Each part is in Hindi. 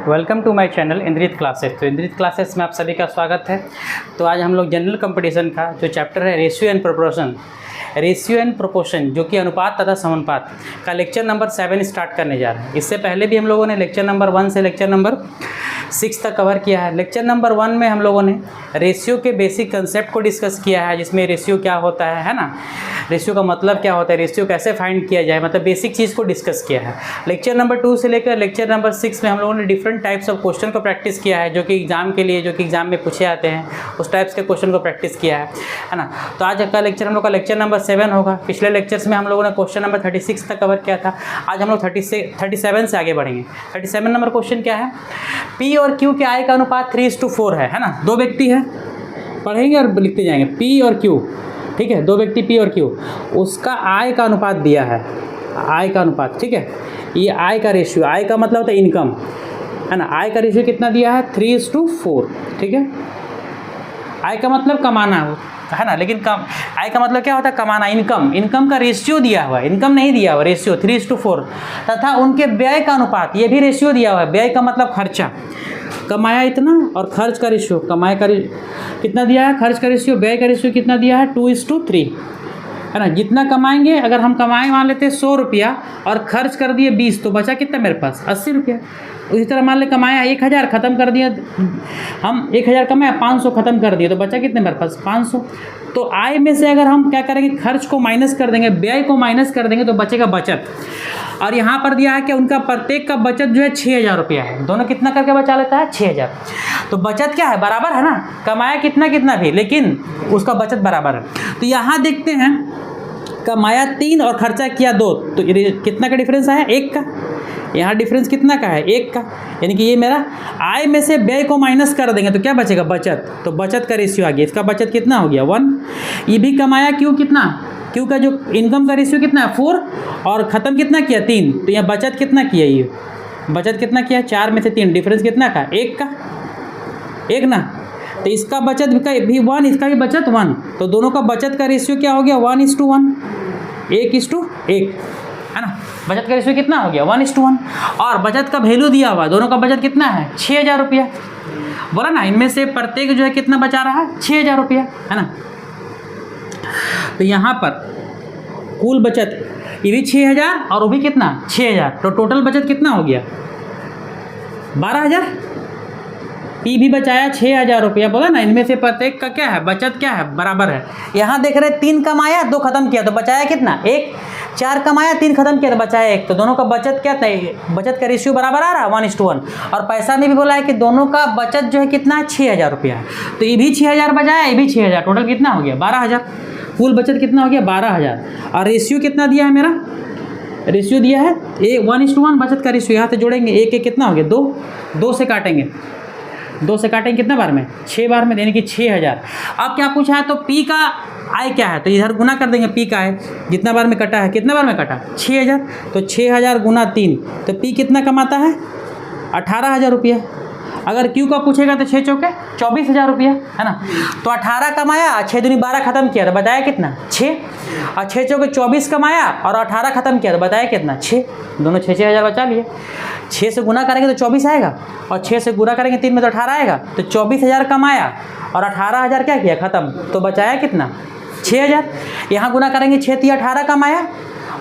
Welcome to my channel Indrit classes. तो इंद्रित क्लासेस में आप सभी का स्वागत है। तो आज हम लोग जनरल कंपटीशन का जो चैप्टर है रेशियो एंड प्रोपोर्शन जो कि अनुपात तथा समानुपात का लेक्चर नंबर 7 स्टार्ट करने जा रहे हैं। इससे पहले भी हम लोगों ने लेक्चर नंबर 1 से लेक्चर नंबर 6 तक कवर किया है। लेक्चर नंबर 1 में हम लोगों ने रेशियो के बेसिक कंसेप्ट को डिस्कस किया है, जिसमें रेशियो क्या होता है ना, रेशियो का मतलब क्या होता है, रेशियो कैसे फाइंड किया जाए, मतलब बेसिक चीज़ को डिस्कस किया है। लेक्चर नंबर 2 से लेकर लेक्चर नंबर 6 में हम लोगों ने डिफरेंट टाइप्स ऑफ क्वेश्चन को प्रैक्टिस किया है, जो कि एग्जाम के लिए, जो कि एग्जाम में पूछे जाते हैं, उस टाइप्स के क्वेश्चन को प्रैक्टिस किया है ना। तो आज का लेक्चर हम लोग का लेक्चर नंबर 7 होगा। पिछले लेक्चर्स में हम लोगों ने क्वेश्चन नंबर 36 तक कवर किया था। आज हम लोग 37 से आगे बढ़ेंगे। 37 नंबर क्वेश्चन क्या है, पी और क्यू के आई का अनुपात 3:4 है ना। दो व्यक्ति है, पढ़ेंगे और लिखते जाएंगे, पी और क्यू, ठीक है, दो व्यक्ति पी और क्यू, उसका आय का अनुपात दिया है, आय का अनुपात, ठीक है। ये आय का रेशियो, आय का मतलब होता है इनकम, है ना। आय का रेशियो कितना दिया है, 3:4, ठीक है। आय का मतलब कमाना है ना, लेकिन आय का मतलब क्या होता है, कमाना, इनकम का रेशियो दिया हुआ है, इनकम नहीं दिया हुआ, रेशियो 3:4, तथा उनके व्यय का अनुपात, ये भी रेशियो दिया हुआ है। व्यय का मतलब खर्चा, कमाया इतना, और खर्च का रेशियो, कमाए का कितना दिया है, खर्च का रेशियो, व्यय का रेशियो कितना दिया है, 2:3, है ना। जितना कमाएंगे, अगर हम कमाए मान लेते हैं 100 रुपया और खर्च कर दिए 20, तो बचा कितना मेरे पास, 80 रुपया। उसी तरह मान ले कमाया 1000, ख़त्म कर दिया, हम 1000 कमाया, 500 ख़त्म कर दिए, तो बचा कितने मेरे पास, 500। तो आय में से अगर हम क्या करेंगे, खर्च को माइनस कर देंगे, व्यय को माइनस कर देंगे, तो बचेगा बचत। और यहाँ पर दिया है कि उनका प्रत्येक का बचत जो है 6000 रुपया है। दोनों कितना करके बचा लेता है, 6000। तो बचत क्या है, बराबर है ना, कमाया कितना भी, लेकिन उसका बचत बराबर है। तो यहाँ देखते हैं, कमाया 3 और खर्चा किया 2, तो कितना का डिफरेंस आया, 1 का। यहाँ डिफरेंस कितना का है, 1 का, यानी कि ये मेरा आय में से व्यय को माइनस कर देंगे तो क्या बचेगा, बचत। तो बचत का रेशियो आ गया, इसका बचत कितना हो गया, 1। ये भी कमाया क्यों, कितना, क्यों का जो इनकम का रेशियो कितना है, 4, और ख़त्म कितना किया, 3। तो यहाँ बचत कितना किया, ये बचत कितना किया, 4 में से 3, डिफरेंस कितना का, 1 का, 1 ना। तो इसका बचत भी 1, इसका भी बचत 1, तो दोनों का बचत का रेशियो क्या हो गया, 1:1, 1:1, है ना। बचत का रेशियो कितना हो गया, 1:1। और बचत का वैल्यू दिया हुआ, दोनों का बचत कितना है, 6000 रुपया। बोला ना, इनमें से प्रत्येक जो है कितना बचा रहा है, 6000 रुपया, है ना। तो यहाँ पर कुल बचत ये भी 6000 और वो भी कितना, 6000, तो टोटल बचत कितना हो गया, 12000। पी भी बचाया 6000 रुपया, बोला ना, इनमें से प्रत्येक का क्या है, बचत क्या है, बराबर है। यहाँ देख रहे 3 कमाया 2 खत्म किया, तो बचाया कितना, 1। 4 कमाया 3 खत्म किया, तो बचाया 1। तो दोनों का बचत क्या था, बचत का रेशियो बराबर आ रहा है, 1:1। और पैसा में भी बोला है कि दोनों का बचत जो है कितना है, 6000 रुपया है। तो ये भी 6000 बचाया, ये भी 6000, टोटल कितना हो गया, 12000। कुल बचत कितना हो गया, 12000। और रेशियो कितना दिया है, मेरा रेशियो दिया है 1:1, बचत का रेशियो यहाँ से जोड़ेंगे, 1 कितना हो गया, 2 से काटेंगे, 2 से काटेंगे कितना बार में, 6 बार में, यानी कि 6000। अब क्या पूछा है, तो पी का आय क्या है, तो इधर गुना कर देंगे, पी का आय जितना बार में कटा है, कितना बार में कटा, 6000। तो 6000 गुना 3, तो पी कितना कमाता है, 18000 रुपया। अगर क्यू का पूछेगा तो 6 चौके 24000 रुपया, है ना। तो 18 कमाया, 6 दूनी 12 खत्म किया, तो बताया कितना, 6। और 6 चौके 24 कमाया और 18 खत्म किया, तो बताया कितना, 6। दोनों 6,000 बचा लिए। 6 से गुना करेंगे तो 24 आएगा, और 6 से गुना करेंगे 3 में तो 18 आएगा। तो 24000 कमाया और 18000 क्या किया, खत्म, तो बचाया कितना, 6000। यहाँ गुना करेंगे, 6 3 18 कमाया,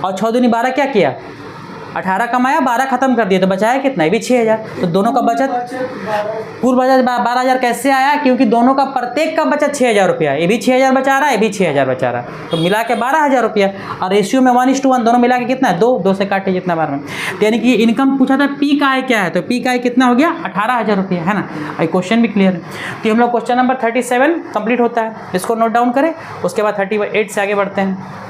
और 6 दूनी 12 क्या किया, 18 कमाया, 12 खत्म कर दिया, तो बचाया कितना, ये भी 6000। तो दोनों का बचत, पूर्व बचत 12000 कैसे आया, क्योंकि दोनों का प्रत्येक का बचत 6000 रुपया, ये भी 6000 बचा रहा है, ये भी 6000 बचा रहा है, तो मिला के 12000 रुपया। और रेशियो में 1:1, दोनों मिला के कितना है, 2 से काटे जितना बार में। तो यानी कि इनकम पूछा था, पी का आय क्या है, तो पी का आय कितना हो गया, 18000 रुपया, है ना। ये क्वेश्चन भी क्लियर है। तो हम लोग क्वेश्चन नंबर 37 कंप्लीट होता है, इसको नोट डाउन करें, उसके बाद 38 से आगे बढ़ते हैं।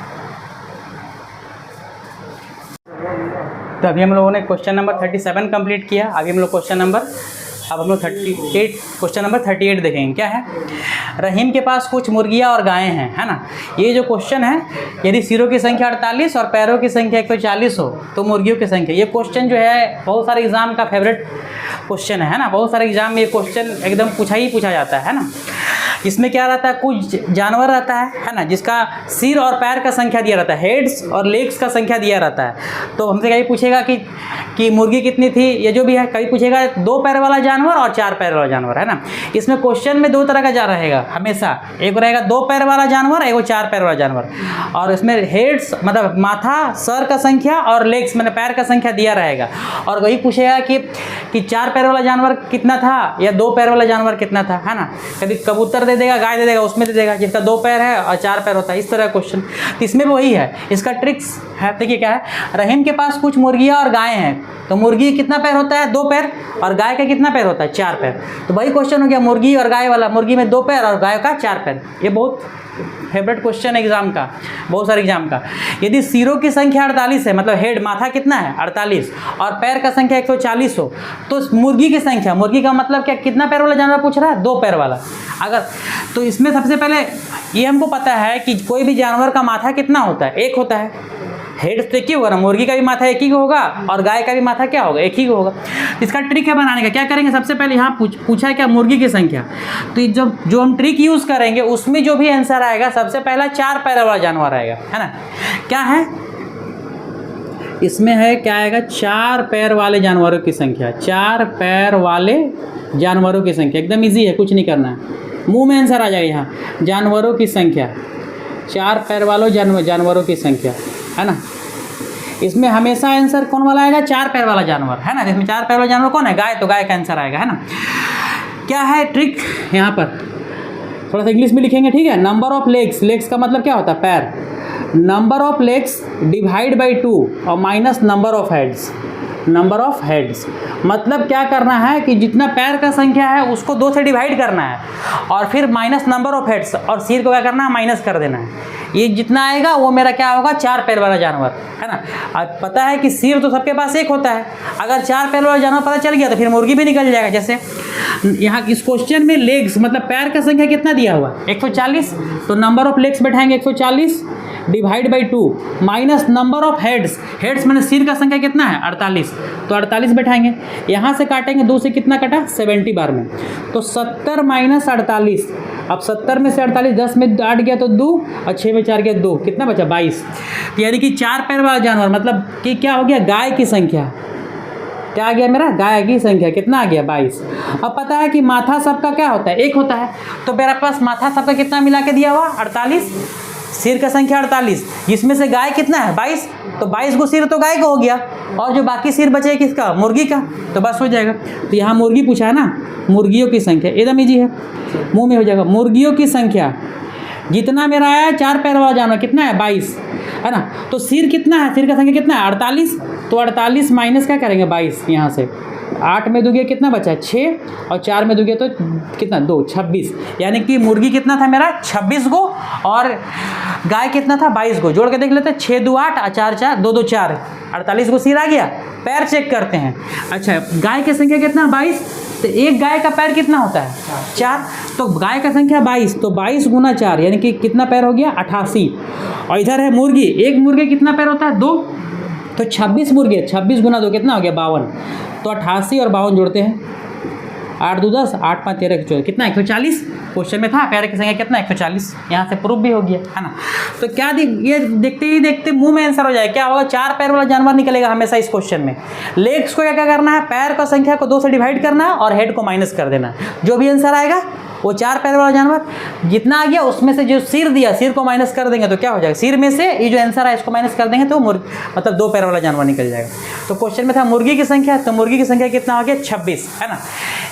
तो अभी हम लोगों ने क्वेश्चन नंबर 37 कंप्लीट किया। अभी हम लोग क्वेश्चन नंबर 38 देखेंगे। क्या है, रहीम के पास कुछ मुर्गियां और गायें हैं, है ना। ये जो क्वेश्चन है, यदि सिरों की संख्या 48 और पैरों की संख्या 140 हो तो मुर्गियों की संख्या। ये क्वेश्चन जो है बहुत सारे एग्जाम का फेवरेट क्वेश्चन है ना। बहुत सारे एग्जाम में ये क्वेश्चन एकदम पूछा जाता है ना। इसमें क्या रहता है, कुछ जानवर रहता है ना, जिसका सिर और पैर का संख्या दिया रहता है, हेड्स और लेग्स का संख्या दिया रहता है। तो हमसे कभी पूछेगा कि मुर्गी कितनी थी, ये जो भी है, कभी पूछेगा 2 पैर वाला जानवर और 4 पैर वाला जानवर, है ना। इसमें क्वेश्चन में 2 तरह का जा रहेगा हमेशा, एक रहेगा 2 पैर वाला जानवर, एक 4 पैर वाला जानवर। और इसमें हेड्स मतलब माथा, सर का संख्या और लेग्स मतलब पैर का संख्या दिया रहेगा। और वही पूछेगा कि 4 पैर वाला जानवर कितना था या 2 पैर वाला जानवर कितना था, है ना। कभी कबूतर दे देगा, गाय दे देगा, उसमें दे देगा जिसका 2 पैर है और 4 पैर होता है, इस तरह क्वेश्चन। तो इसमें भी वही है, इसका ट्रिक्स है। देखिए क्या है, रहीम के पास कुछ मुर्गियाँ और गायें हैं, तो मुर्गी कितना पैर होता है, 2 पैर, और गाय का कितना पैर होता है, 4 पैर। तो वही क्वेश्चन हो गया मुर्गी और गाय वाला, मुर्गी में 2 पैर और गाय का 4 पैर। ये बहुत फेवरेट क्वेश्चन एग्जाम का, बहुत सारे एग्जाम का। यदि सिरों की संख्या 48 है, मतलब हेड माथा कितना है 48 और पैर का संख्या 140 हो, तो मुर्गी की संख्या, मुर्गी का मतलब क्या, कितना पैर वाला जानवर पूछ रहा है, 2 पैर वाला। अगर तो इसमें सबसे पहले ये हमको पता है कि कोई भी जानवर का माथा कितना होता है, 1 होता है। हेड तो एक ही होगा ना, मुर्गी का भी माथा एक ही होगा और गाय का भी माथा क्या होगा, एक ही होगा। इसका ट्रिक है बनाने का, क्या करेंगे, सबसे पहले यहाँ पूछा है क्या, मुर्गी की संख्या। तो जो हम ट्रिक यूज़ करेंगे उसमें जो भी आंसर आएगा सबसे पहला 4 पैर वाला जानवर आएगा, है ना। क्या है इसमें, है क्या आएगा, 4 पैर वाले जानवरों की संख्या, 4 पैर वाले जानवरों की संख्या। एकदम ईजी है, कुछ नहीं करना है, मुँह में आंसर आ जाएगा। यहाँ जानवरों की संख्या, 4 पैर वालों जानवरों की संख्या, है ना। इसमें हमेशा आंसर कौन वाला आएगा, 4 पैर वाला जानवर, है ना। इसमें 4 पैर वाला जानवर कौन है, गाय, तो गाय का आंसर आएगा, है ना। क्या है ट्रिक, यहाँ पर थोड़ा सा इंग्लिश में लिखेंगे, ठीक है। नंबर ऑफ लेग्स, लेग्स का मतलब क्या होता है, पैर। Number of legs divide by 2 और minus number of heads. Number of heads मतलब क्या करना है कि जितना पैर का संख्या है उसको 2 से डिवाइड करना है और फिर माइनस नंबर ऑफ हेड्स, और सिर को क्या करना है, माइनस कर देना है। ये जितना आएगा वो मेरा क्या होगा, 4 पैर वाला जानवर, है ना। अब पता है कि सिर तो सबके पास एक होता है, अगर 4 पैर वाला जानवर पता चल गया तो फिर मुर्गी भी निकल जाएगा। जैसे यहाँ इस क्वेश्चन में लेग्स मतलब पैर का संख्या कितना दिया हुआ, 140, तो नंबर ऑफ लेग्स बैठाएंगे 140 divide by 2 minus number of heads, heads मैंने सिर का संख्या कितना है 48, तो 48 बैठाएंगे। यहाँ से काटेंगे 2 से कितना कटा, 70 बार में, तो 70 माइनस 48। अब 70 में से 48, 10 में 8 गया तो 2 और 6 में 4 गया 2, कितना बचा 22। यानी कि 4 पैर वाला जानवर मतलब कि क्या हो गया, गाय की संख्या। क्या आ गया मेरा, गाय की संख्या कितना आ गया, 22। अब पता है कि माथा सबका क्या होता है, 1 होता है, तो मेरे पास माथा सबका कितना मिला के दिया हुआ, 48, सिर का संख्या 48, जिसमें से गाय कितना है 22, तो 22 को सिर तो गाय का हो गया और जो बाकी सिर बचे किसका, मुर्गी का, तो बस हो जाएगा। तो यहाँ मुर्गी पूछा है ना, मुर्गियों की संख्या एकदम ईजी है, मुंह में हो जाएगा। मुर्गियों की संख्या जितना मेरा आया 4 पैर वाला जानवर कितना है 22, है ना। तो सिर कितना है, सिर का संख्या कितना है 48, तो 48 माइनस क्या करेंगे 22, यहाँ से 8 में 2 गया कितना बचा है 6 और 4 में 2 गया तो कितना 2, 26। यानी कि मुर्गी कितना था मेरा 26 गो और गाय कितना था 22 गो। जोड़ के देख लेते हैं, 6 2 8 और 4 4 2 2 4, 48 गो सिर आ गया। पैर चेक करते हैं, अच्छा गाय की संख्या कितना 22, तो एक गाय का पैर कितना होता है 4, तो गाय का संख्या 22, तो 22 गुना 4 यानी कि कितना पैर हो गया 88। और इधर है मुर्गी, एक मुर्गी कितना पैर होता है 2, तो 26 मुर्गी, 26 गुना 2 कितना हो गया 52, तो 88 और 52 जोड़ते हैं, 8 2 10, 8 5 13 14 कितना 140। क्वेश्चन में था पैर की संख्या कितना 140, यहाँ से प्रूफ भी हो गया, है ना। तो क्या ये देखते ही देखते मुंह में आंसर हो जाए, क्या होगा 4 पैर वाला जानवर निकलेगा हमेशा इस क्वेश्चन में। लेग्स को क्या करना है, पैर का संख्या को 2 से डिवाइड करना है और हेड को माइनस कर देना है। जो भी आंसर आएगा वो 4 पैर वाला जानवर जितना आ गया उसमें से जो सिर दिया, सिर को माइनस कर देंगे तो क्या हो जाएगा, सिर में से ये जो आंसर है इसको माइनस कर देंगे तो मतलब 2 पैर वाला जानवर निकल जाएगा। तो क्वेश्चन में था मुर्गी की संख्या, तो मुर्गी की संख्या कितना हो गया 26, है ना।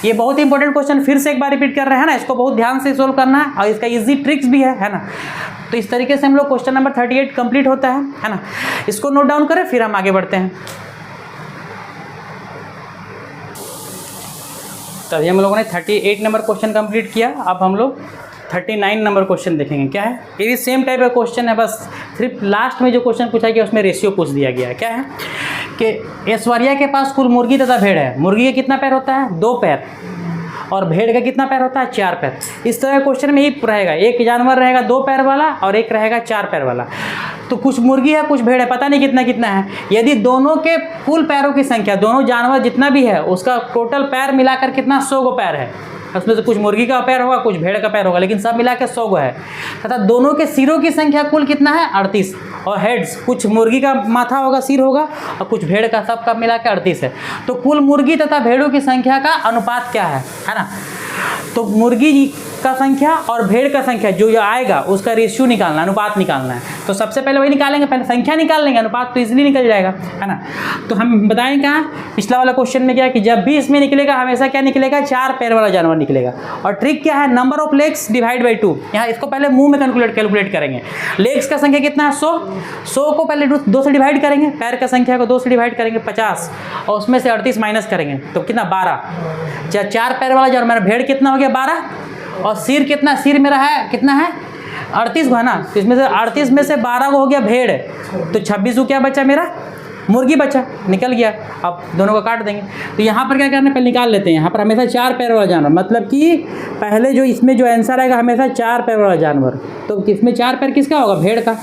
ये बहुत इंपॉर्टेंट क्वेश्चन फिर से एक बार रिपीट कर रहे हैं ना, इसको बहुत ध्यान से सोल्व करना है और इसका ईजी ट्रिक्स भी है ना। तो इस तरीके से हम लोग क्वेश्चन नंबर 38 कंप्लीट होता है ना। इसको नोट डाउन करें फिर हम आगे बढ़ते हैं। तभी हम लोगों ने 38 नंबर क्वेश्चन कंप्लीट किया। अब हम लोग 39 नंबर क्वेश्चन देखेंगे। क्या है, ये भी सेम टाइप का क्वेश्चन है, बस सिर्फ लास्ट में जो क्वेश्चन पूछा गया उसमें रेशियो पूछ दिया गया है। क्या है कि ऐश्वर्या के पास कुल मुर्गी तथा भेड़ है। मुर्गी का कितना पैर होता है 2 पैर और भेड़ का कितना पैर होता है 4 पैर। इस तरह क्वेश्चन में ही रहेगा, एक जानवर रहेगा 2 पैर वाला और एक रहेगा 4 पैर वाला। तो कुछ मुर्गी है कुछ भेड़ है, पता नहीं कितना कितना है। यदि दोनों के कुल पैरों की संख्या, दोनों जानवर जितना भी है उसका टोटल पैर मिलाकर कितना 100 गो पैर है, उसमें से कुछ मुर्गी का पैर होगा, कुछ भेड़ का पैर होगा, लेकिन सब मिला के 100 गो है। तथा दोनों के सिरों की संख्या कुल कितना है 38, और हेड्स कुछ मुर्गी का माथा होगा, सिर होगा, और कुछ भेड़ का, सब का मिला के 38 है। तो कुल मुर्गी तथा भेड़ों की संख्या का अनुपात क्या है ना। तो मुर्गी का संख्या और भेड़ का संख्या जो आएगा उसका रेशियो निकालना, अनुपात निकालना है। तो सबसे पहले वही निकालेंगे, पहले संख्या निकाल लेंगे, अनुपात तो इजीली निकल जाएगा, है ना। तो हम बताएं क्या, पिछला वाला क्वेश्चन में क्या है कि जब भी इसमें निकलेगा हमेशा क्या निकलेगा, 4 पैर वाला जानवर निकलेगा। और ट्रिक क्या है, number of legs divide by 2। यहाँ इसको पहले मुंह में कैलकुलेट करेंगे। लेग्स का संख्या कितना है 100 को पहले 2 से डिवाइड करेंगे, पैर का संख्या को 2 से डिवाइड करेंगे 50, और उसमें से 38 माइनस करेंगे तो कितना 12। 4 पैर वाला जानवर, मेरा भेड़ कितना हो गया 12, और सिर कितना, सिर मेरा है कितना है 38 को, है ना। तो इसमें से 38 में से 12 को हो गया भेड़, तो 26 को क्या बचा मेरा, मुर्गी बचा, निकल गया। अब दोनों को काट देंगे। तो यहाँ पर क्या करना है, पहले निकाल लेते हैं। यहाँ पर हमेशा 4 पैर वाला जानवर, मतलब कि पहले जो इसमें जो आंसर आएगा हमेशा 4 पैर वाला जानवर। तो इसमें 4 पैर किसका होगा, भेड़ का।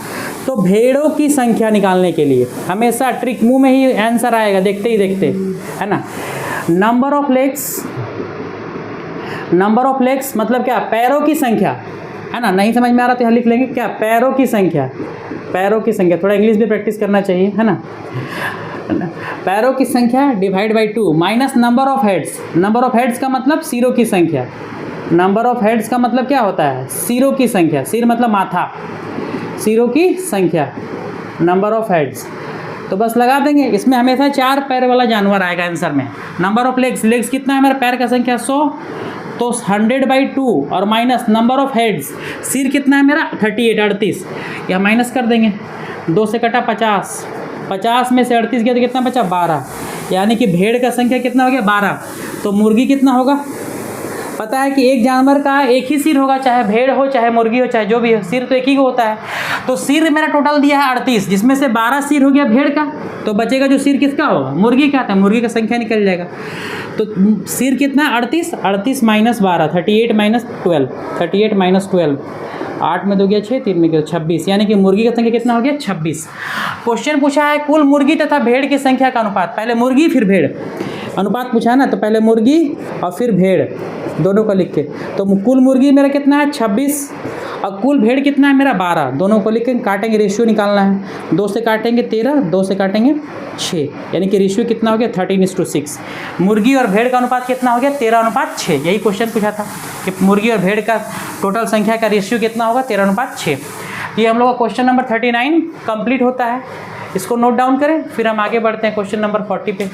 तो भेड़ों की संख्या निकालने के लिए हमेशा ट्रिक मुँह में ही आंसर आएगा, देखते ही देखते, है ना। नंबर ऑफ लेग्स मतलब क्या, पैरों की संख्या, है ना। नहीं समझ में आ रहा तो यहाँ लिख लेंगे क्या, पैरों की संख्या। थोड़ा इंग्लिश भी प्रैक्टिस करना चाहिए, है ना। पैरों की संख्या divide by 2 minus number of heads. Number of heads का मतलब सिरों की संख्या। नंबर ऑफ हेड्स का मतलब क्या होता है, सिरों की संख्या। सिर मतलब माथा, सिरों की संख्या, नंबर ऑफ हेड्स। तो बस लगा देंगे, इसमें हमेशा 4 पैर वाला जानवर आएगा आंसर में। नंबर ऑफ लेग्स कितना है मेरा, पैर का संख्या 100, तो 100/2 और माइनस नंबर ऑफ हेड्स, सिर कितना है मेरा 38, या माइनस कर देंगे। 2 से कटा 50 में से 38 गया तो कितना बचा 12, यानी कि भेड़ का संख्या कितना हो गया 12। तो मुर्गी कितना होगा, पता है कि एक जानवर का एक ही सिर होगा, चाहे भेड़ हो चाहे मुर्गी हो चाहे जो भी हो, सिर तो एक ही को होता है। तो सिर मेरा टोटल दिया है 38, जिसमें से 12 सिर हो गया भेड़ का, तो बचेगा जो सिर किसका होगा, मुर्गी का। तो मुर्गी का संख्या निकल जाएगा। तो सिर कितना है 38 माइनस 12, 38 माइनस 12, 8 में 2 गया 6, 3 में गया 26, यानी कि मुर्गी का संख्या कितना हो गया 26। क्वेश्चन पूछा है कुल मुर्गी तथा भेड़ की संख्या का अनुपात, पहले मुर्गी फिर भेड़, अनुपात पूछा है ना, तो पहले मुर्गी और फिर भेड़ दोनों को लिख के। तो कुल मुर्गी मेरा कितना है 26, और कुल भेड़ कितना है मेरा 12, दोनों को लिख के काटेंगे, रेशियो निकालना है। 2 से काटेंगे 13, 2 से काटेंगे 6, यानी कि रेशियो कितना हो गया 13:6। मुर्गी और भेड़ का अनुपात कितना हो गया 13:6। यही क्वेश्चन पूछा था कि मुर्गी और भेड़ का टोटल संख्या का रेशियो कितना होगा 13:6। ये हम लोग का क्वेश्चन नंबर 39 कंप्लीट होता है। इसको नोट डाउन करें, फिर हम आगे बढ़ते हैं क्वेश्चन नंबर 40 पे।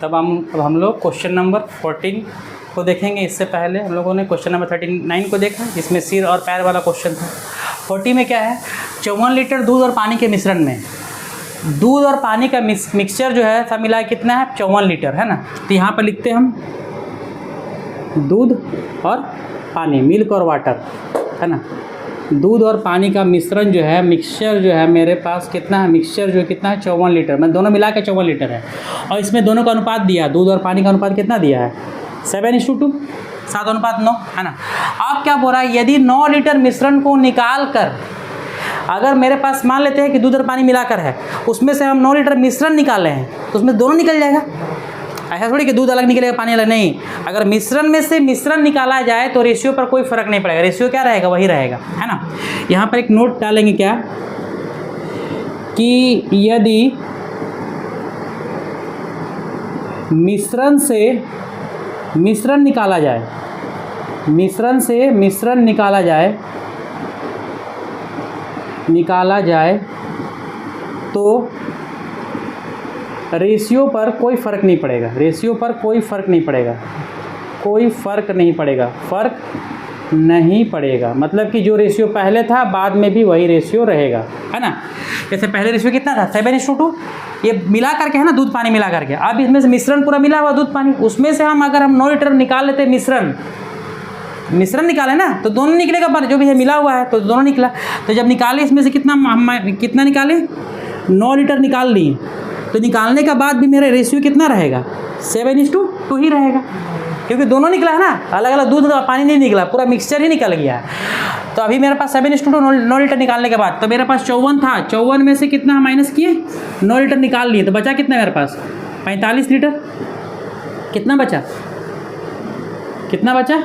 अब हम लोग क्वेश्चन नंबर 14 को देखेंगे। इससे पहले हम लोगों ने क्वेश्चन नंबर 39 को देखा, जिसमें सिर और पैर वाला क्वेश्चन था। 40 में क्या है, 54 लीटर दूध और पानी के मिश्रण में, दूध और पानी का मिक्सचर जो है सब मिला कितना है 54 लीटर, है ना। तो यहाँ पर लिखते हैं हम दूध और पानी, मिल्क और वाटर, है ना। दूध और पानी का मिश्रण जो है, मिक्सचर जो है मेरे पास कितना है, मिक्सचर जो कितना है 54 लीटर, मैं दोनों मिला के 54 लीटर है। और इसमें दोनों का अनुपात दिया, दूध और पानी का अनुपात कितना दिया है 7:2, 7:9, है ना। अब क्या बोल रहा है, यदि 9 लीटर मिश्रण को निकाल कर, अगर मेरे पास मान लेते हैं कि दूध और पानी मिलाकर है, उसमें से हम 9 लीटर मिश्रण निकाले हैं, तो उसमें दोनों निकल जाएगा। ऐसा थोड़ी कि दूध अलग निकलेगा पानी अलग, नहीं। अगर मिश्रण में से मिश्रण निकाला जाए तो रेशियो पर कोई फर्क नहीं पड़ेगा, रेशियो क्या रहेगा वही रहेगा, है ना। यहाँ पर एक नोट डालेंगे क्या, कि यदि मिश्रण से मिश्रण निकाला जाए, मिश्रण से मिश्रण निकाला जाए तो रेशियो पर कोई फ़र्क नहीं पड़ेगा, रेशियो पर कोई फ़र्क नहीं पड़ेगा, कोई फ़र्क नहीं पड़ेगा, फ़र्क नहीं पड़ेगा। मतलब कि जो रेशियो पहले था बाद में भी वही रेशियो रहेगा, है ना। जैसे पहले रेशियो कितना था 7:2, ये मिला करके है ना, दूध पानी मिला करके। अब इसमें से मिश्रण पूरा मिला हुआ दूध पानी, उसमें से हम अगर हम 9 लीटर निकाल लेते मिश्रण निकाले ना, तो दोनों निकलेगा, पर जो भी है मिला हुआ है तो दोनों निकला। तो जब निकाले इसमें से कितना निकाले 9 लीटर निकाल लिए, तो निकालने के बाद भी मेरा रेशियो कितना रहेगा 7:2 ही रहेगा, क्योंकि दोनों निकला है ना, अलग अलग दूध और पानी नहीं निकला, पूरा मिक्सचर ही निकल गया है। तो अभी मेरे पास 7:2 9 लीटर निकालने के बाद, तो मेरे पास 54 था, 54 में से कितना माइनस किए 9 लीटर निकाल लिए, तो बचा कितना मेरे पास 45 लीटर, कितना बचा? कितना बचा?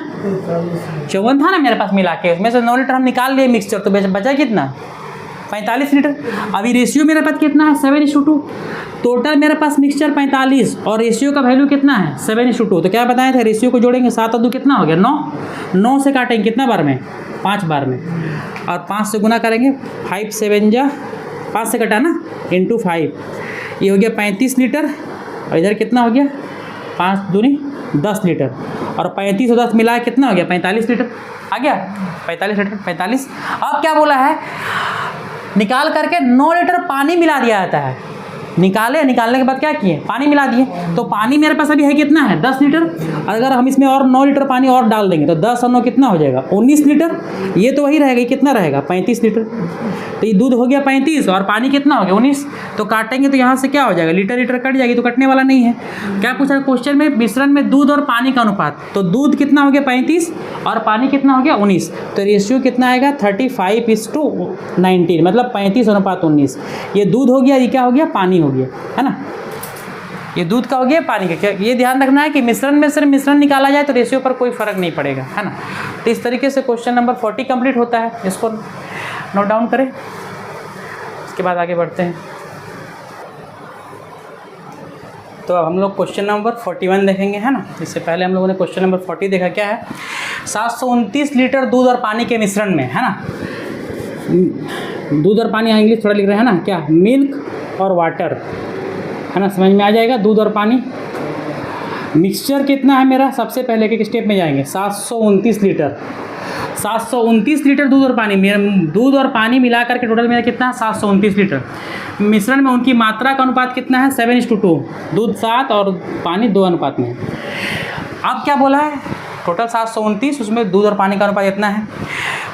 54 था ना मेरे पास मिला के, उसमें से 9 लीटर हम निकाल लिए मिक्सचर, तो बचा कितना? 45 लीटर। अभी रेशियो मेरे पास कितना है? 7:2। टोटल मेरे पास मिक्सचर 45 और रेशियो का वैल्यू कितना है? 7:2। तो क्या बताए थे? रेशियो को जोड़ेंगे 7 और 2 कितना हो गया? 9। 9 से काटेंगे कितना बार में? 5 बार में, और 5 से गुना करेंगे, 5 7 जा 5 से कटा ना, इंटू 5, ये हो गया 35 लीटर। और इधर कितना हो गया? 5 दूनी 10 लीटर, और 35 और 10 मिला कितना हो गया? 45 लीटर आ गया। 45 लीटर, 45। अब क्या बोला है? निकाल करके 9 लीटर पानी मिला दिया जाता है। निकालने के बाद क्या किए? पानी मिला दिए। तो पानी मेरे पास अभी है कितना है? 10 लीटर। अगर हम इसमें और 9 लीटर पानी और डाल देंगे तो 10 और 9 कितना हो जाएगा? 19 लीटर। ये तो वही रहेगा, ये कितना रहेगा? 35 लीटर। तो ये दूध हो गया 35 और पानी कितना हो गया? 19। तो काटेंगे तो यहाँ से क्या हो जाएगा? लीटर कट जाएगी, तो कटने वाला नहीं है। क्या पूछा क्वेश्चन में? मिश्रण में दूध और पानी का अनुपात। तो दूध कितना हो गया? 35 और पानी कितना हो गया? 19। तो रेशियो कितना आएगा? 35:19, मतलब 35:19। ये दूध हो गया, ये क्या हो गया? पानी हो गया, है ना। ये दूध का हो गया, पानी का। क्या ये ध्यान रखना है कि मिश्रण में सिर्फ मिश्रण निकाला जाए तो रेशियो पर कोई फर्क नहीं पड़ेगा, है ना। तो इस तरीके से क्वेश्चन नंबर 40 कंप्लीट होता है। इसको नोट डाउन करें, इसके बाद आगे बढ़ते हैं। तो अब हम लोग क्वेश्चन नंबर 41 देखेंगे, है ना। इससे पहले हम लोगों ने क्वेश्चन नंबर 40 देखा। क्या है? 729 लीटर दूध और पानी के मिश्रण में, है ना। दूध और पानी, यहाँ इंग्लिश थोड़ा लिख रहे हैं ना, क्या? मिल्क और वाटर, है ना। समझ में आ जाएगा। दूध और पानी। मिक्सचर कितना है मेरा? सबसे पहले एक स्टेप में जाएंगे। 729 लीटर, 729 लीटर दूध और पानी। मेरा दूध और पानी मिला करके टोटल मेरा कितना है? 729 लीटर। मिश्रण में उनकी मात्रा का अनुपात कितना है? 7:2। दूध 7 और पानी 2 अनुपात में है। अब क्या बोला है? टोटल 729, उसमें दूध और पानी का अनुपात इतना है।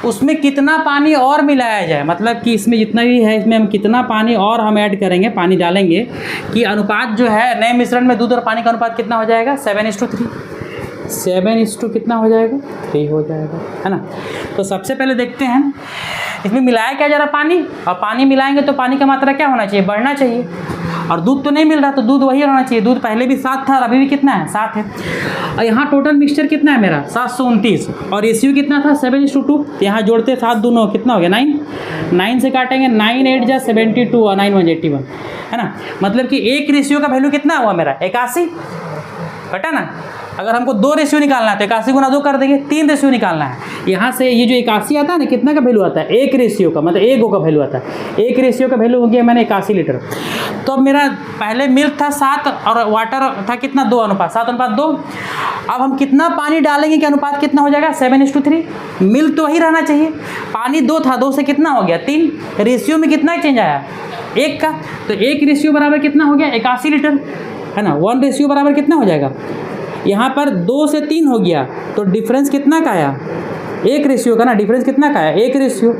उसमें कितना पानी और मिलाया जाए, मतलब कि इसमें जितना भी है इसमें हम कितना पानी और हम ऐड करेंगे, पानी डालेंगे, कि अनुपात जो है नए मिश्रण में दूध और पानी का अनुपात कितना हो जाएगा? 7:3। 7 कितना हो जाएगा? 3 हो जाएगा, है ना। तो सबसे पहले देखते हैं इसमें मिलाया क्या जा रहा? पानी। और पानी मिलाएंगे तो पानी का मात्रा क्या होना चाहिए? बढ़ना चाहिए। और दूध तो नहीं मिल रहा, तो दूध वही होना चाहिए। दूध पहले भी 7 था और अभी भी कितना है? 7 है। और यहाँ टोटल मिक्सचर कितना है मेरा? 729, और रेशियो कितना था? 7:2। यहाँ जोड़ते 7 दूनो कितना हो गया? 9। 9 से काटेंगे, 9 8 जा 72 और 9 1 81, है ना। मतलब कि एक रेशियो का वैल्यू कितना हुआ मेरा? 81। कटा ना। अगर हमको 2 रेशियो निकालना है तो 81 गुना 2 कर देंगे। 3 रेशियो निकालना है। यहाँ से ये जो 81 आता है ना, कितना का वैल्यू आता है? 1 रेशियो का, मतलब 1 गो का वैल्यू आता है। 1 रेशियो का वैल्यू हो गया मैंने 81 लीटर। तो अब मेरा पहले मिल्क था 7 और वाटर था कितना? 2 अनुपात, 7:2। अब हम कितना पानी डालेंगे कि अनुपात कितना हो जाएगा? 7:3। मिल्क तो वही रहना चाहिए। पानी 2 था, 2 से कितना हो गया? 3। रेशियो में कितना चेंज आया? 1 का। तो 1 रेशियो बराबर कितना हो गया? 81 लीटर, है ना। 1 रेशियो बराबर कितना हो जाएगा? यहाँ पर 2 से 3 हो गया, तो डिफरेंस कितना का आया? 1 रेशियो का ना। डिफरेंस कितना का है? 1 रेशियो।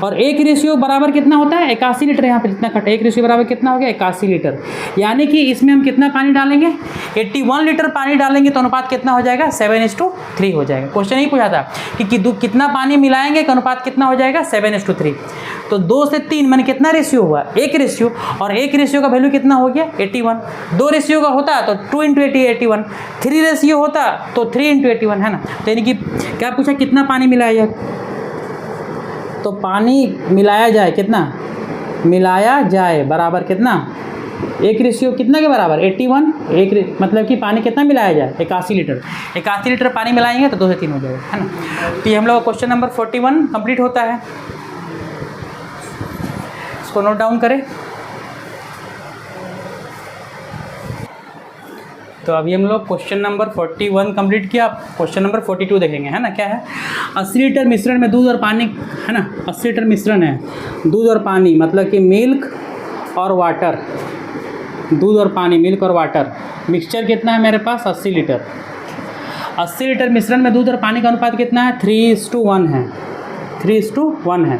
और 1 रेशियो बराबर कितना होता है? 81 लीटर। यहाँ पे जितना कटा, 1 रेशियो बराबर कितना हो गया? 81 लीटर। यानी कि इसमें हम कितना पानी डालेंगे? 81 लीटर पानी डालेंगे तो अनुपात कितना हो जाएगा? 7:3 हो जाएगा। क्वेश्चन नहीं पूछा था कि कितना पानी मिलाएंगे कि अनुपात कितना हो जाएगा? 7:3। तो 2 से 3 मैंने कितना रेशियो हुआ? 1 रेशियो। और 1 रेशियो का वैल्यू कितना हो गया? 81। 2 रेशियो का होता तो 2 × 81। 3 रेशियो होता तो 3 × 81, है ना। तो यानी कि क्या पूछा? कितना पानी मिलाया जाए? तो पानी मिलाया जाए कितना? मिलाया जाए बराबर कितना? 1 रेशियो कितना के बराबर? 81। मतलब कि पानी कितना मिलाया जाए? 81 लीटर। 81 लीटर पानी मिलाएंगे तो 2 से 3 हो जाएगा, है ना। तो ये हम लोग क्वेश्चन नंबर 41 कंप्लीट होता है। इसको नोट डाउन करें। तो अभी हम लोग क्वेश्चन नंबर 41 कंप्लीट किया। क्वेश्चन नंबर 42 देखेंगे, है ना। क्या है? 80 लीटर मिश्रण में दूध और पानी, है ना। 80 लीटर मिश्रण है, दूध और पानी, मतलब कि मिल्क और वाटर। दूध और पानी, मिल्क और वाटर। मिक्सचर कितना है मेरे पास? 80 लीटर। 80 लीटर मिश्रण में दूध और पानी का अनुपात कितना है? 3:1 है। 3:1 है,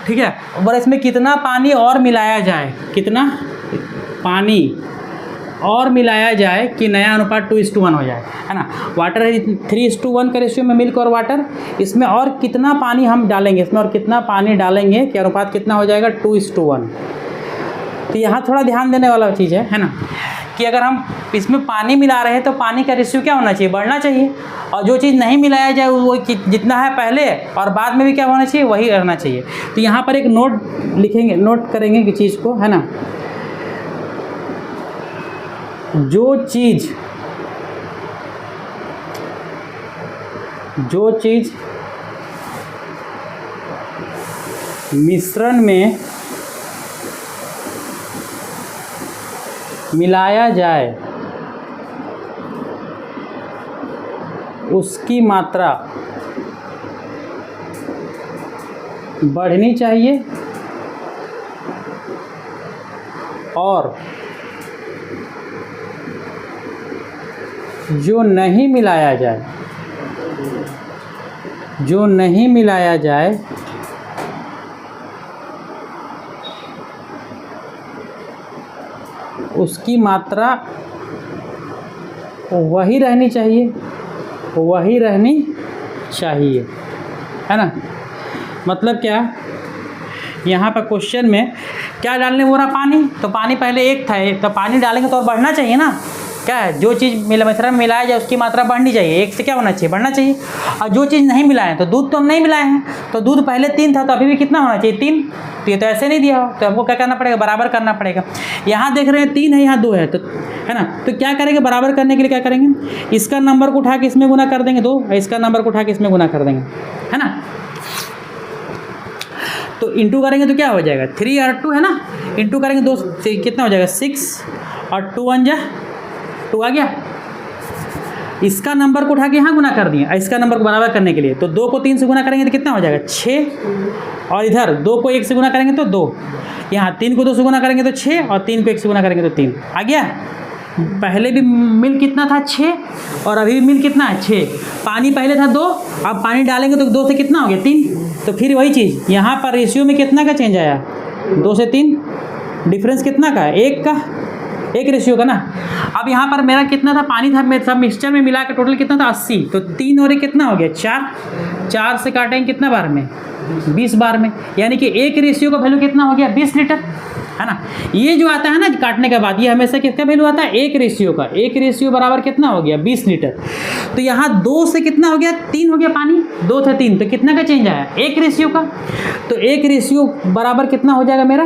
ठीक है। और इसमें कितना पानी और मिलाया जाए? कितना पानी और मिलाया जाए कि नया अनुपात 2:1 हो जाए, है ना। वाटर है 3:1 का रेशियो में मिल्क और वाटर। इसमें और कितना पानी हम डालेंगे? इसमें और कितना पानी डालेंगे कि अनुपात कितना हो जाएगा? 2:1। तो यहाँ थोड़ा ध्यान देने वाला चीज़ है ना, कि अगर हम इसमें पानी मिला रहे हैं तो पानी का रेशियो क्या होना चाहिए, बढ़ना चाहिए, और जो चीज़ नहीं मिलाया जाए वो जितना है पहले और बाद में भी क्या होना चाहिए, वही रहना चाहिए। तो यहाँ पर एक नोट लिखेंगे, नोट करेंगे कि चीज़ को, है ना, जो चीज़ मिश्रण में मिलाया जाए उसकी मात्रा बढ़नी चाहिए और जो नहीं मिलाया जाए उसकी मात्रा वही रहनी चाहिए, है ना। मतलब क्या, यहाँ पर क्वेश्चन में क्या डालने बोल रहा, पानी, तो पानी पहले एक था, तो पानी डालेंगे तो और बढ़ना चाहिए ना। क्या है, जो चीज़ मिश्रण में मिलाया जाए उसकी मात्रा बढ़नी चाहिए, एक से क्या होना चाहिए, बढ़ना चाहिए। और जो चीज़ नहीं मिलाए, तो दूध तो हम नहीं मिलाए हैं, तो दूध पहले 3 था तो अभी भी कितना होना चाहिए, 3। तो ये तो ऐसे नहीं दिया हो, तो हमको क्या करना पड़ेगा, बराबर करना पड़ेगा। यहाँ देख रहे हैं 3 है, यहाँ 2 है, तो है ना, तो क्या करेंगे, बराबर करने के लिए क्या करेंगे, इसका नंबर को उठा के इसमें गुना कर देंगे 2, इसका नंबर को उठा के इसमें गुना कर देंगे, है ना। तो इंटू करेंगे तो क्या हो जाएगा, 3 और 2, है ना, इंटू करेंगे 2 से कितना हो जाएगा, 6 और 2 1 जा 2 आ गया। इसका नंबर को उठा के यहाँ गुना कर दिया, इसका नंबर को बराबर करने के लिए, तो 2 को 3 से गुना करेंगे तो कितना हो जाएगा, 6, और इधर 2 को 1 से गुना करेंगे तो 2, यहाँ 3 को 2 से गुना करेंगे तो 6, और 3 को 1 से गुना करेंगे तो 3 आ गया। पहले भी मिल कितना था, 6, और अभी भी मिल कितना है, 6। पानी पहले था 2, अब पानी डालेंगे तो 2 से कितना हो गया, 3। तो फिर वही चीज़ यहाँ पर रेशियो में कितना का चेंज आया, 2 से 3, डिफरेंस कितना का है, 1 का, 1 रेशियो का ना। अब यहाँ पर मेरा कितना था, पानी था, मैं सब मिक्सचर में मिला के टोटल कितना था, 80, तो 3 और 1 कितना हो गया, 4 से काटेंगे कितना बार में, 20 बार में, यानी कि 1 रेशियो का वैल्यू कितना हो गया, 20 लीटर, है ना। ये जो आता है ना काटने के बाद, ये हमेशा किसका वैल्यू आता है, 1 रेशियो का, 1 रेशियो बराबर कितना हो गया, 20 लीटर। तो यहाँ 2 से कितना हो गया, 3 हो गया पानी, 2 से 3, तो कितना का चेंज आया, 1 रेशियो का। तो 1 रेशियो बराबर कितना हो जाएगा मेरा,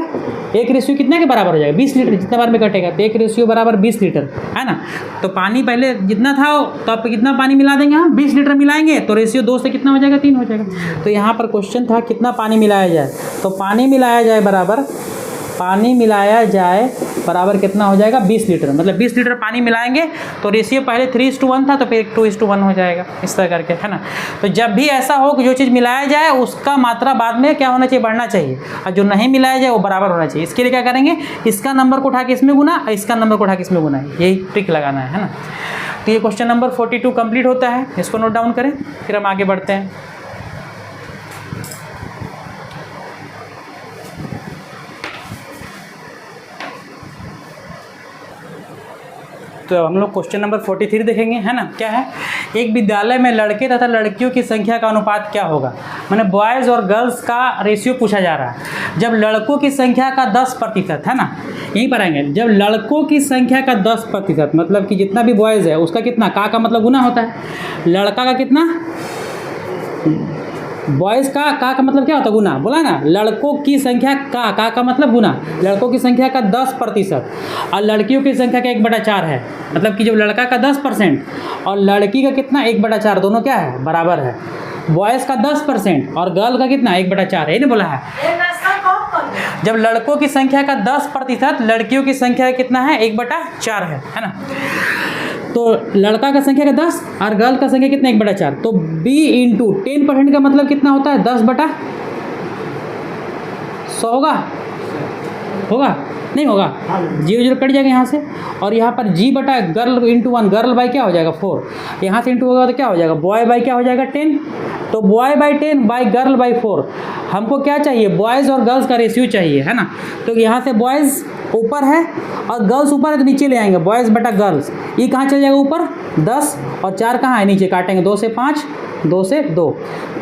1 रेशियो कितना के बराबर हो जाएगा, 20 लीटर, जितना बार में कटेगा, तो 1 रेशियो बराबर 20 लीटर, है ना। तो पानी पहले जितना था तो आप कितना पानी मिला देंगे, हम 20 लीटर मिलाएंगे, तो रेशियो 2 से कितना हो जाएगा, 3 हो जाएगा। तो यहाँ पर क्वेश्चन था कितना पानी मिलाया जाए, तो पानी मिलाया जाए कितना हो जाएगा, 20 लीटर, मतलब 20 लीटर पानी मिलाएंगे तो रेशियो पहले 3:1 था, तो फिर 2:1 हो जाएगा, इस तरह करके, है ना। तो जब भी ऐसा हो कि जो चीज़ मिलाया जाए उसका मात्रा बाद में क्या होना चाहिए, बढ़ना चाहिए, और जो नहीं मिलाया जाए वो बराबर होना चाहिए। इसके लिए क्या करेंगे, इसका नंबर को उठा के इसमें गुना, इसका नंबर को उठा के इसमें गुना, यही ट्रिक लगाना है ना। तो ये क्वेश्चन नंबर 42 कंप्लीट होता है, इसको नोट डाउन करें, फिर हम आगे बढ़ते हैं। तो हम लोग क्वेश्चन नंबर 43 देखेंगे, है ना। क्या है, एक विद्यालय में लड़के तथा लड़कियों की संख्या का अनुपात क्या होगा, मैंने बॉयज़ और गर्ल्स का रेशियो पूछा जा रहा है। जब लड़कों की संख्या का 10%, है ना, यहीं पर आएंगे, जब लड़कों की संख्या का 10%, मतलब कि जितना भी बॉयज़ है उसका कितना, का मतलब गुना होता है, लड़का का कितना, बॉयज़ का मतलब क्या होता है, गुना, बोला ना। लड़कों की संख्या का मतलब गुना, लड़कों की संख्या का 10% और लड़कियों की संख्या का 1/4 है, मतलब कि जब लड़का का 10% और लड़की का कितना 1/4, दोनों क्या है, बराबर है। बॉयज़ का 10% और गर्ल का कितना 1/4 है, नहीं बोला है। जब लड़कों की संख्या का 10%, लड़कियों की संख्या कितना है, 1/4 है ना। तो लड़का का संख्या का 10 और गर्ल का संख्या कितना 1/4, तो b इंटू 10% का मतलब कितना होता है, 10/100 होगा नहीं होगा, 0 कट जाएगा यहाँ से, और यहाँ पर g बटा गर्ल इंटू 1, गर्ल बाई क्या हो जाएगा 4, यहाँ से इंटू होगा तो क्या हो जाएगा, बॉय बाई क्या हो जाएगा 10, तो boy by 10 by girl by 4। हमको क्या चाहिए, बॉयज़ और गर्ल्स का रेशियो चाहिए, है ना। तो यहाँ से बॉयज़ ऊपर है और गर्ल्स ऊपर है, तो नीचे ले आएंगे, बॉयज़ बटा गर्ल्स, ये कहाँ चल जाएगा ऊपर 10, और 4 कहाँ है नीचे, काटेंगे 2 से 5, 2 से 2,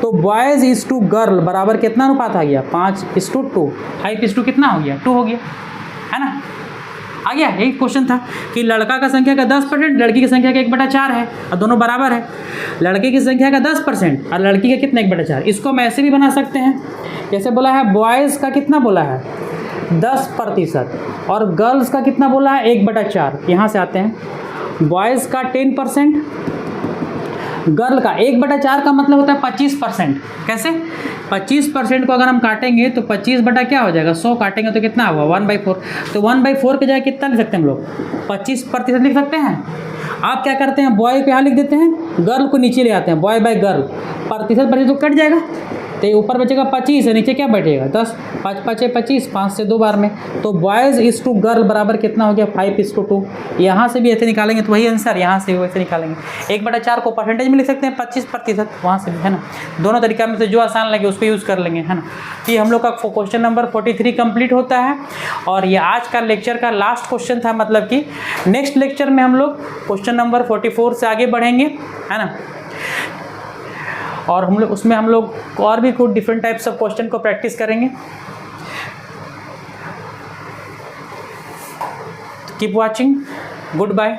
तो बॉयज़ इज टू गर्ल बराबर कितना अनुपात आ गया, 5:2, 5:2 कितना हो गया, 2 हो गया, है ना। आ गया। एक क्वेश्चन था कि लड़का का संख्या का 10%, लड़की की संख्या का 1/4 है और दोनों बराबर है। लड़के की संख्या का 10% और लड़की का कितना 1/4। इसको हम ऐसे भी बना सकते हैं, जैसे बोला है बॉयज़ का कितना बोला है 10% और गर्ल्स का कितना बोला है 1/4। यहाँ से आते हैं, बॉयज़ का 10%, गर्ल का 1/4 का मतलब होता है 25%। कैसे 25% को अगर हम काटेंगे तो 25 बटा क्या हो जाएगा 100 काटेंगे तो कितना होगा 1/4। तो 1/4 के जगह कितना लिख सकते हैं हम लोग 25% लिख सकते हैं। आप क्या करते हैं बॉय को यहाँ लिख देते हैं, गर्ल को नीचे ले आते हैं, बॉय बाय गर्ल, प्रतिशत तो कट जाएगा तो ऊपर बचेगा 25 है, नीचे क्या बैठेगा 10, 5 5 25, 5 से 2 बार में। तो बॉयज़ इज टू गर्ल बराबर कितना हो गया 5:2। यहाँ से भी ऐसे निकालेंगे तो वही आंसर, यहाँ से भी वैसे निकालेंगे। 1/4 को परसेंटेज में लिख सकते हैं 25%, वहाँ से भी है ना। दोनों तरीका में से जो आसान लगे उसको यूज़ कर लेंगे, है ना। तो ये हम लोग का क्वेश्चन नंबर 43 कंप्लीट होता है और ये आज का लेक्चर का लास्ट क्वेश्चन था। मतलब कि नेक्स्ट लेक्चर में हम लोग क्वेश्चन नंबर 44 से आगे बढ़ेंगे, है ना। और हम लोग उसमें हम लोग और भी कुछ डिफरेंट टाइप्स ऑफ क्वेश्चन को प्रैक्टिस करेंगे। Keep watching, good bye.